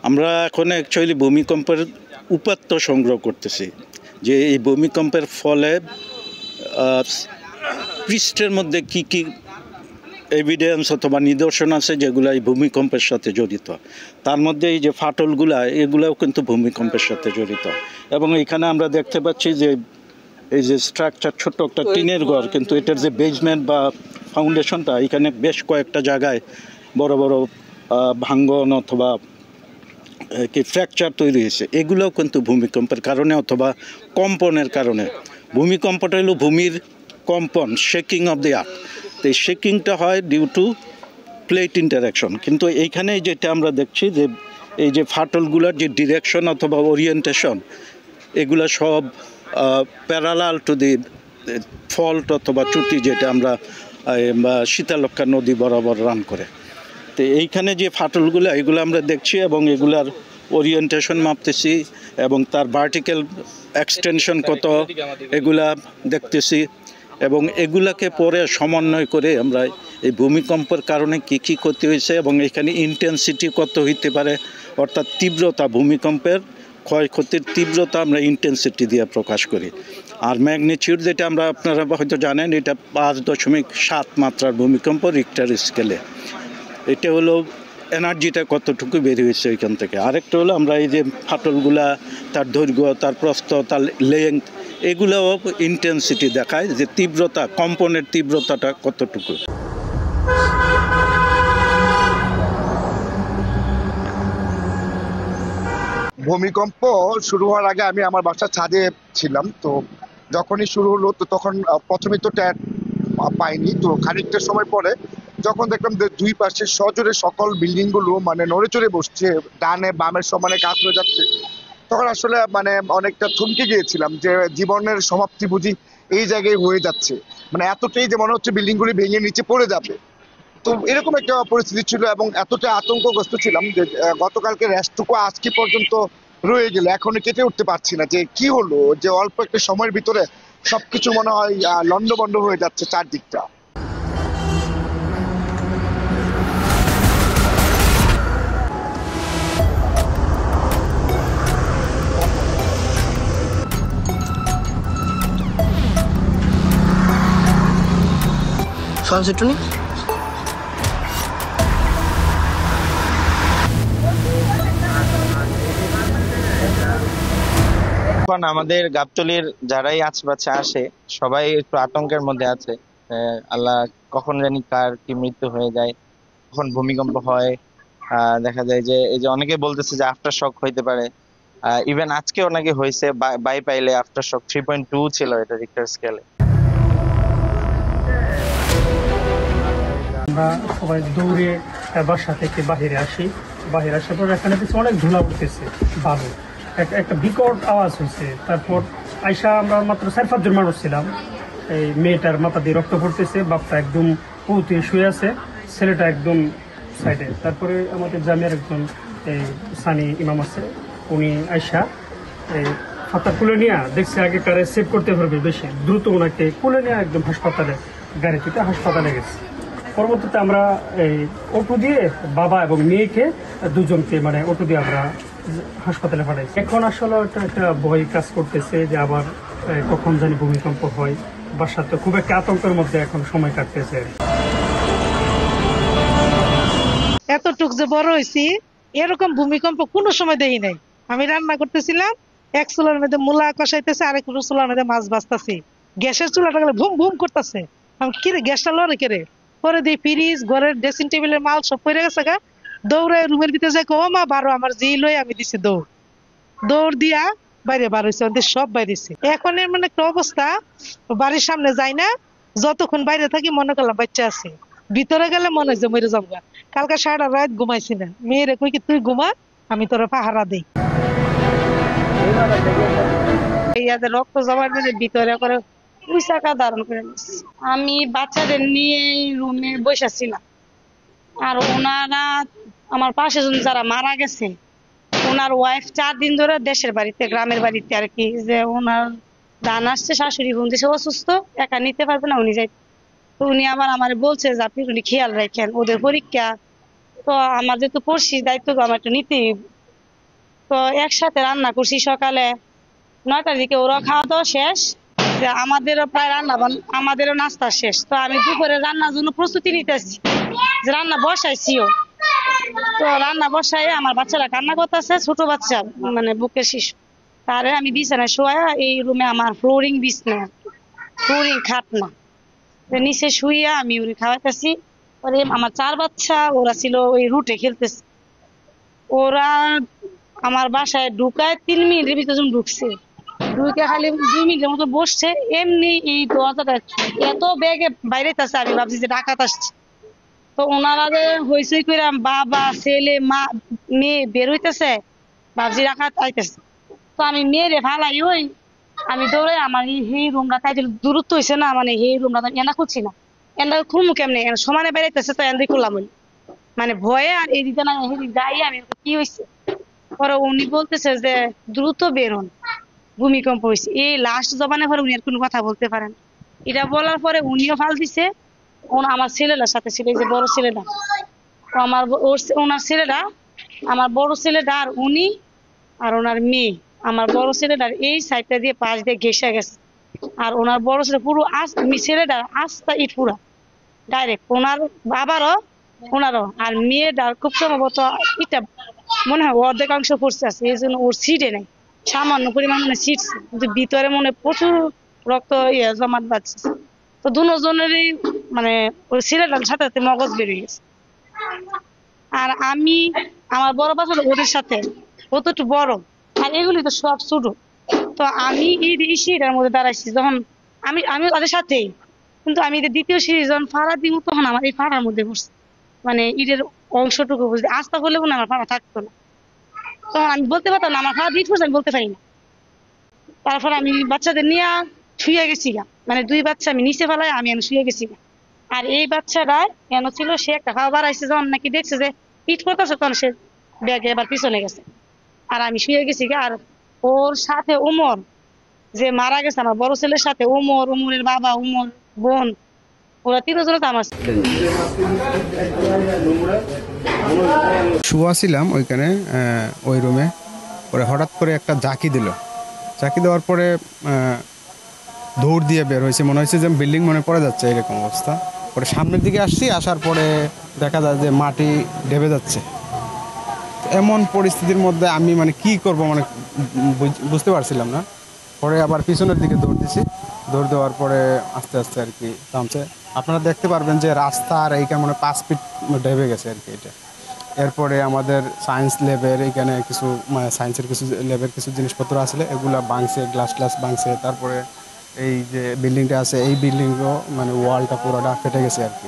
আমরা এখন অ্যাকচুয়ালি ভূমিকম্পের উপাত্ত সংগ্রহ করতেছি, যে এই ভূমিকম্পের ফলে পৃষ্ঠের মধ্যে কি কি এভিডেন্স অথবা নিদর্শন আছে যেগুলো এই ভূমিকম্পের সাথে জড়িত। তার মধ্যে এই যে ফাটলগুলা, এগুলাও কিন্তু ভূমিকম্পের সাথে জড়িত। এবং এখানে আমরা দেখতে পাচ্ছি যে এই যে স্ট্রাকচার, ছোট্ট একটা টিনের ঘর, কিন্তু এটার যে বেজমেন্ট বা ফাউন্ডেশনটা, এখানে বেশ কয়েকটা জায়গায় বড় বড় ভাঙ্গন অথবা কি ফ্র্যাকচার তৈরি হয়েছে। এগুলোও কিন্তু ভূমিকম্পের কারণে অথবা কম্পনের কারণে। ভূমিকম্পটা হলো ভূমির কম্পন, শেকিং অফ দি আর্থ। তো এই শেকিংটা হয় ডিউ টু প্লেট ইন্টারাকশন। কিন্তু এইখানে যেটা আমরা দেখছি যে এই যে ফাটলগুলোর যে ডিরেকশন অথবা ওরিয়েন্টেশন, এগুলো সব প্যারালাল টু দি ফল্ট অথবা চ্যুতি, যেটা আমরা শীতলক্ষ্যা নদী বরাবর রান করে। তো এইখানে যে ফাটলগুলো, এগুলো আমরা দেখছি এবং এগুলার ওরিয়েন্টেশন মাপতেছি এবং তার ভার্টিক্যাল এক্সটেনশন কত, এগুলা দেখতেছি। এবং এগুলাকে পরে সমন্বয় করে আমরা এই ভূমিকম্পের কারণে কি কি ক্ষতি হয়েছে এবং এখানে ইন্টেন্সিটি কত হইতে পারে, অর্থাৎ তীব্রতা, ভূমিকম্পের ক্ষয়ক্ষতির তীব্রতা আমরা ইন্টেন্সিটি দিয়ে প্রকাশ করি। আর ম্যাগনিটিউড যেটা আমরা, আপনারা হয়তো জানেন, এটা 5.7 মাত্রার ভূমিকম্প রিক্টার স্কেলে। এটা হলো এনার্জিটা কতটুকু বের হয়েছে ওইখান থেকে। আরেকটা হলো আমরা এই যে ফাটলগুলা, তার দৈর্ঘ্য, তার প্রস্থ, তার লেন্থ, এগুলোও ইন্টেন্সিটি দেখায় যে তীব্রতা, কম্পনের তীব্রতাটা কতটুকু। ভূমিকম্প শুরু হওয়ার আগে আমি আমার বাসার ছাদে ছিলাম। তো যখনই শুরু হলো, তো তখন প্রথমে তো ট্যাট পাইনি। তো খানিকটা সময় পরে যখন দেখলাম যে দুই পাশে সজোরে সকল বিল্ডিং গুলো মানে নড়ে চড়ে বসছে, ডানে বামের সমানে কাজ হয়ে যাচ্ছে, তখন আসলে মানে অনেকটা থমকে গিয়েছিলাম যে জীবনের সমাপ্তি বুঝি এই জায়গায় হয়ে যাচ্ছে। মানে এতটাই যে মনে হচ্ছে বিল্ডিং গুলি ভেঙে নিচে পড়ে যাবে। তো এরকম একটা পরিস্থিতি ছিল এবং এতটা আতঙ্কগ্রস্ত ছিলাম যে গতকালকে রেস্টটুকু আজকে পর্যন্ত রয়ে গেল, এখনো কেটে উঠতে পারছি না যে কি হলো, যে অল্প একটা সময়ের ভিতরে সবকিছু মনে হয় লন্ডভন্ড হয়ে যাচ্ছে চারদিকটা। সঞ্চিটনি এখন আমাদের গাবতলীর যারাই আশেপাশে আসে সবাই একটু আতঙ্কের মধ্যে আছে। আল্লাহ, কখন জানি কার কি মৃত্যু হয়ে যায়, কখন ভূমিকম্প হয়। দেখা যায় যে এই যে অনেকে বলতেছে যে আফটার শক হইতে পারে। ইভেন আজকে অনেকে হয়েছে বাই পাইলে আফটার শক 3.2 ছিল এটা রিক্টার স্কেলে। আমরা সবাই দৌড়ে বাসা থেকে বাহিরে আসি। বাহিরে আসার পর এখানে অনেক ধুলা উঠতেছে, বালু, একটা বিকট আওয়াজ হয়েছে। তারপর আইসা আমরা মাত্র 4-5 জন মানুষ ছিলাম। এই মেয়েটার মাথা দিয়ে রক্ত পড়তেছে, বাপটা একদম পৌঁতে শুয়ে আছে, ছেলেটা একদম সাইডে। তারপরে আমাদের জামিয়ার একজন এই সানি ইমাম আছে, উনি আইসা এই হাতটা খুলে নিয়ে দেখছে আগে কারে সেভ করতে পারবে বেশি দ্রুত, ওনাকে খুলে নিয়ে একদম হাসপাতালে, গাড়িতে হাসপাতালে গেছে। পরবর্তীতে আমরা এই অটো দিয়ে বাবা এবং মেয়েকে দুজনকে মানে অটো দিয়ে আমরা হাসপাতালে পাঠাইছি। এখন আসলে একটা ভয় কাজ করতেছে যে আবার কখন জানি ভূমিকম্প হয়। বাসার তো খুব একটা আতঙ্কের মধ্যে এখন সময় কাটতেছে। এতটুক যে বড় হয়েছি এরকম ভূমিকম্প কোনো সময় দেই নাই। আমি রান্না করতেছিলাম, এক চুলার মধ্যে মূলা কষাইতেছে, আরেক চুলার মধ্যে মাছ ভাজতেছি। গ্যাসের চুলাটা গেলে ভুম ভুম করতেছে। আমি কিরে গ্যাসটা লড়ে কেড়ে পরে দিই ফ্রিজ, ঘরের ড্রেসিং টেবিলের মাল সব পড়ে গেছে গা। দৌড়ে রুমের ভিতরে যাই, ও মা বারো, আমার জি লই আমি দিছি দৌড় দিয়া বাইরে বার হয়েছে, ওদের সব বাইরেছে। এখন এর মানে একটা অবস্থা, বাড়ির সামনে যাই না, যতক্ষণ বাইরে থাকি মনে করলাম বাচ্চা আছে, ভিতরে গেলে মনে হয় যে মরে যাবো। কালকে সারা রাত ঘুমাইছি না, মেয়েরে কই কি তুই ঘুমা, আমি তোরা পাহারা দিই। রক্ত জমার ভিতরে করে ধারণ করে আমি বাচ্চাদের নিয়ে রুমে বসেছিলাম। আর ওনারা আমার পাশে যারা মারা গেছে, ওনার ওয়াইফ 4 দিন ধরে দেশের বাড়িতে, গ্রামের বাড়িতে আর কি, যে ওনার দান আসছে, শাশুড়ি বোন দেশে অসুস্থ, একা নিতে পারবে না, উনি যাই। তো উনি আবার আমার বলছে যে আপনি উনি খেয়াল রাখেন, ওদের পরীক্ষা তো আমার যেহেতু পড়ছি, দায়িত্ব তো আমার একটু নিতেই তো একসাথে রান্না করছি সকালে 9টার দিকে, ওরা খাওয়া দাওয়া শেষ, যে আমাদেরও প্রায় আমাদেরও নাস্তা শেষ। তো আমি দুপুরে রান্নার জন্য প্রস্তুতি নিতেছি, যে রান্না বসাইছিও। তো রান্না বসাই আমার বাচ্চারা কান্না করতেছে, ছোট বাচ্চা মানে বুকের শিশু, তারে আমি বিছানায় শোয়া, এই রুমে আমার ফ্লোরিং বিছনা, ফ্লোরিং খাট না, নিচে শুইয়া আমি ওরে খাওয়াইতেছি। পরে আমার 4 বাচ্চা ওরা ছিল ওই রুটে খেলতেছে, ওরা আমার বাসায় ঢুকায় 3 মিনিটের ভিতরে যখন ঢুকছে, ঢুকে খালি 2 মিনিটের মতো বসছে, এমনি এই দরজাটা এত বেগে বাইরে আসছে, আমি ভাবছি যে ডাকাত আসছে। তো ওনারা যে হইচই করে বাবা ছেলে মা মেয়ে বের হইতেছে, ভাবছি ডাকাত আইতেছে। তো আমি মেয়েরে ফালাই আমি দৌড়ে আমার এই রুমটা তাই দূরত্ব হয়েছে না, মানে এই রুমটা এনা খুঁজছি না, এনা খুলমু কেমনে, সমানে বেড়াইতেছে তো এনে খুললাম মানে ভয়ে। আর এই দিকে না গায়ে আমি কি হয়েছে, পরে উনি বলতেছে যে দ্রুত বের হন, ভূমিকম্প হয়েছে। এই লাস্ট জবানে পরে উনি আর কোনো কথা বলতে পারেন। এটা বলার পরে উনিও ফাল দিছে, আমার ছেলেটার সাথে ছিল, এই যে বড় ছেলেটা, তো ওনার ছেলেটা, আমার বড় ছেলেটা আর উনি আর ওনার মেয়ে, আমার বড় ছেলেটার এই সাইডটা দিয়ে পাশ দিয়ে ঘেসে গেছে, আর ওনার বড় ছেলে পুরো ছেলেটার আস্তা ইট পুরা ডাইরেক্ট, ওনার বাবারও ওনারও, আর মেয়েটার খুব সম্ভবত এটা মনে হয় অর্ধেকাংশ পড়ছে আছে, এই জন্য ওর সিটে নেই, সামান্য পরিমাণ মানে সিট, কিন্তু ভিতরে মনে প্রচুর রক্ত জমাট বাঁচছে। তো দুজনেরই মানে ওই ছেলেটার সাথে সাথে মগজ বেরিয়ে গেছে। আর আমি আমার বড় বাচ্চা ওদের সাথে, ও তো একটু বড়, আর এগুলি তো সব ছোট। তো আমি এই সিঁড়িটার মধ্যে দাঁড়াইছি যখন, আমি তাদের সাথেই, কিন্তু আমি দ্বিতীয় সিঁড়ি যখন ফাড়া দিব তখন আমার এই ফাড়ার মধ্যে বসছে, মানে ইটের অংশটুকু বুঝতে আস্তা করলে মনে আমার ফাড়া থাকতো না। তখন আমি বলতে পারতাম না আমার ফাড়া দিয়ে আমি বলতে পারি না। তারপর আমি বাচ্চাদের নিয়ে শুয়ে গেছি গা, মানে 2 বাচ্চা আমি নিচে ফেলাই, আমি শুয়ে গেছি গা। আর এই বাচ্চাটা কেন ছিল, সে একটা খাওয়া বাড়াইছে, যখন নাকি দেখছে যে পিঠ করতেছে তখন সে ব্যাগে এবার পিছনে গেছে, আর আমি শুয়ে গেছি গা। আর ওর সাথে ওমর যে মারা গেছে, আমার বড় ছেলের সাথে ওমরের বাবা, ওমর বোন, ওরা 3 জন তো আমার। শুয়া ছিলাম ওইখানে ওই রুমে, পরে হঠাৎ করে একটা ঝাঁকি দিল, ঝাঁকি দেওয়ার পরে দৌড় দিয়ে বের হয়েছে, মনে হয়েছে যে বিল্ডিং মনে পড়ে যাচ্ছে, এরকম অবস্থা। পরে সামনের দিকে আসছি, আসার পরে দেখা যায় যে মাটি ঢেবে যাচ্ছে। এমন পরিস্থিতির মধ্যে আমি মানে কি করব মানে বুঝতে পারছিলাম না। পরে আবার পিছনের দিকে দৌড় দিছি, দৌড় দেওয়ার পরে আস্তে আস্তে আর কি থামছে। আপনারা দেখতে পারবেন যে রাস্তা আর এইখানে মানে 5 ফিট ঢেবে গেছে আর কি এটা। এরপরে আমাদের সায়েন্স ল্যাবের এইখানে কিছু মানে সায়েন্সের কিছু ল্যাবের কিছু জিনিসপত্র আসলে এগুলা ভাঙছে, গ্লাস ভাঙছে। তারপরে এই যে বিল্ডিংটা আছে এই বিল্ডিংও মানে ওয়ালটা পুরোটা ফেটে গেছে আর কি।